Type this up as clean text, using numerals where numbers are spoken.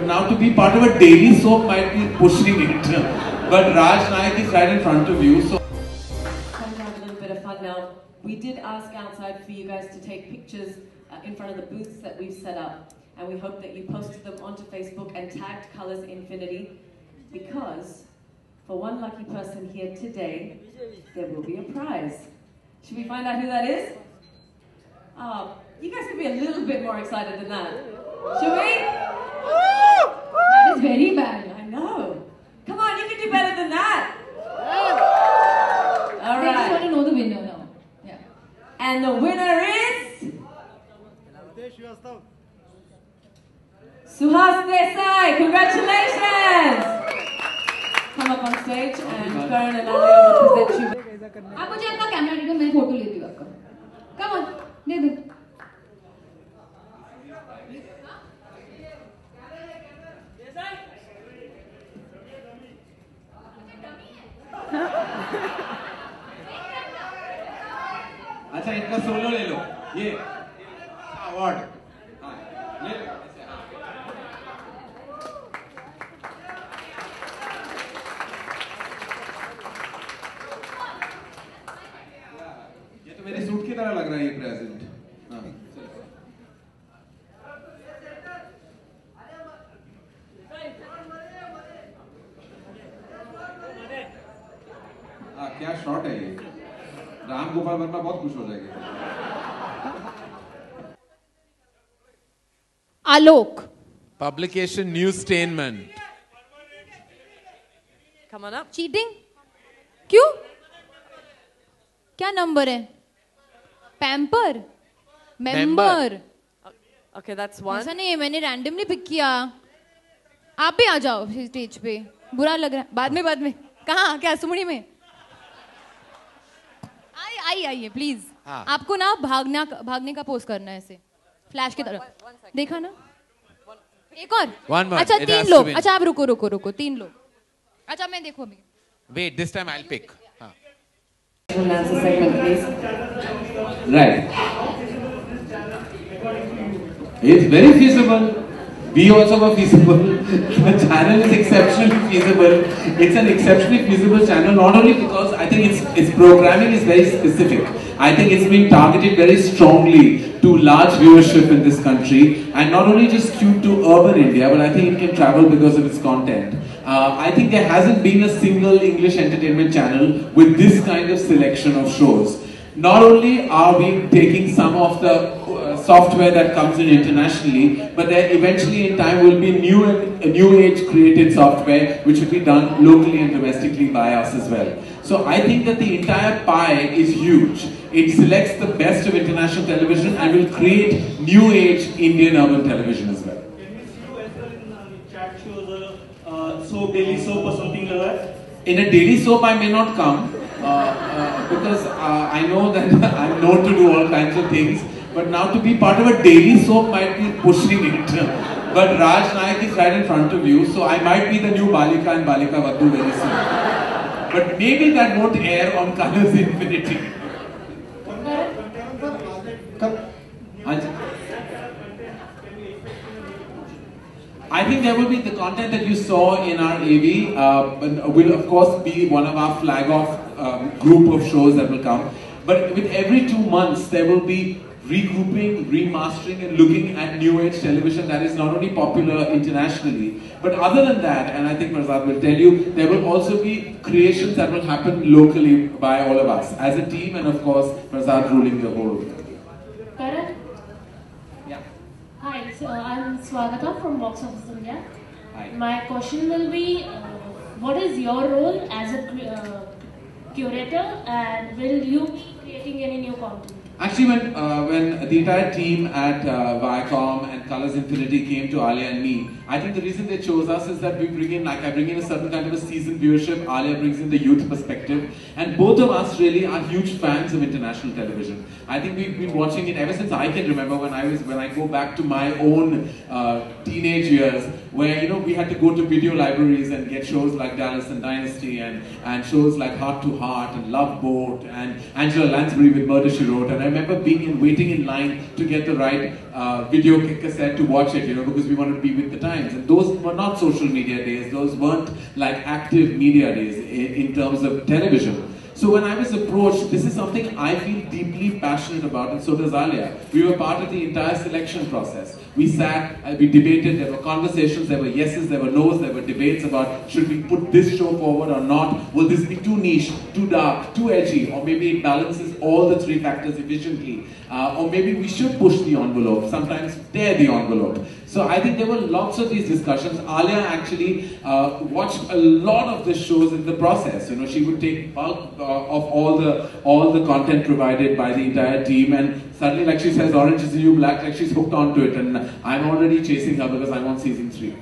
now to be part of a daily soap might be pushing it. But Raj Naik is right in front of you. So Time to have a little bit of fun now. We did ask outside for you guys to take pictures in front of the booths that we've set up. And we hope that you posted them onto Facebook and tagged Colours Infinity, because for one lucky person here today, there will be a prize. Should we find out who that is? You guys could be a little bit more excited than that. Should we? That is very bad. I know. Come on, you can do better than that. All right. I just want to know the winner now. Yeah. And the winner is Suhas Desai. Congratulations. Come up on stage and Karan and Ali will present you. आप मुझे अपना camera दे दो, मैं photo लेती हूँ आपका. Come on, दे दो. अच्छा, इनका सोलो ले लो. ये अवार्ड ले लो. ये तो मेरे सूट की तरह लग रहा है ये प्रेजेंट. क्या शॉट है ये. राम गोपाल वर्मा बहुत खुश हो जाएंगे. आलोक. Publication Newstainment. Come on up. Cheating? क्यों? क्या नंबर है? Pamper? Member? Okay, that's one. ऐसा नहीं है, मैंने रैंडमली पिक किया. आप भी आ जाओ स्टेज पे. बुरा लग रहा है. बाद में. कहाँ? क्या सुमड़ी में? आइए प्लीज. हाँ. आपको ना भागने का पोज करना है ऐसे फ्लैश की तरह. देखा ना? एक और. One. अच्छा, It 3 has लोग. to win. अच्छा, आप रुको 3 लोग. अच्छा, मैं देखो अभी. Wait, this time I'll pick. हाँ. Answer segment, please. Right. It's very feasible. We also were feasible. The channel is exceptionally feasible. It's an exceptionally feasible channel, not only because I think its programming is very specific. I think it's been targeted very strongly to large viewership in this country, and not only just skewed to urban India, but I think it can travel because of its content. I think there hasn't been a single English entertainment channel with this kind of selection of shows. Not only are we taking some of the software that comes in internationally, but there eventually in time will be new age created software which will be done locally and domestically by us as well. So I think that the entire pie is huge. It selects the best of international television and will create new age Indian urban television as well. Chat shows soap, daily soap or something like that? In a daily soap I may not come because I know that I'm known to do all kinds of things. But now to be part of a daily soap might be pushing it. But Raj Naik is right in front of you, so I might be the new Balika and Balika Vadhu very soon. But maybe that won't air on Colours Infinity. I think there will be the content that you saw in our AV will of course be one of our flag off group of shows that will come. But with every 2 months there will be regrouping, remastering and looking at new age television that is not only popular internationally, but other than that, and I think Prasad will tell you, there will also be creations that will happen locally by all of us as a team, and of course Prasad ruling the whole. Karan? Yeah. Hi, so I'm Swagata from Box Office India. Hi. My question will be, what is your role as a curator, and will you be creating any new content? Actually, when the entire team at Viacom and Colours Infinity came to Alia and me, I think the reason they chose us is that we bring in, like I bring in a certain kind of a seasoned viewership, Alia brings in the youth perspective, and both of us really are huge fans of international television. I think we've been watching it ever since I can remember when I go back to my own teenage years, where, you know, we had to go to video libraries and get shows like Dallas and Dynasty and shows like Heart to Heart and Love Boat and Angela Lansbury with Murder, She Wrote. And I remember waiting in line to get the right video cassette to watch it, you know, because we wanted to be with the times. And those were not social media days. Those weren't like active media days in terms of television. So when I was approached, this is something I feel deeply passionate about, and so does Alia. We were part of the entire selection process. We sat, we debated, there were conversations, there were yeses, there were no's, there were debates about should we put this show forward or not? Will this be too niche, too dark, too edgy, or maybe it balances all the three factors efficiently? Or maybe we should push the envelope, sometimes tear the envelope. So I think there were lots of these discussions. Alia actually watched a lot of the shows in the process. You know, she would take bulk of all the content provided by the entire team, and suddenly, like she says, Orange is the New Black, like she's hooked onto it, and I'm already chasing her because I'm on season 3.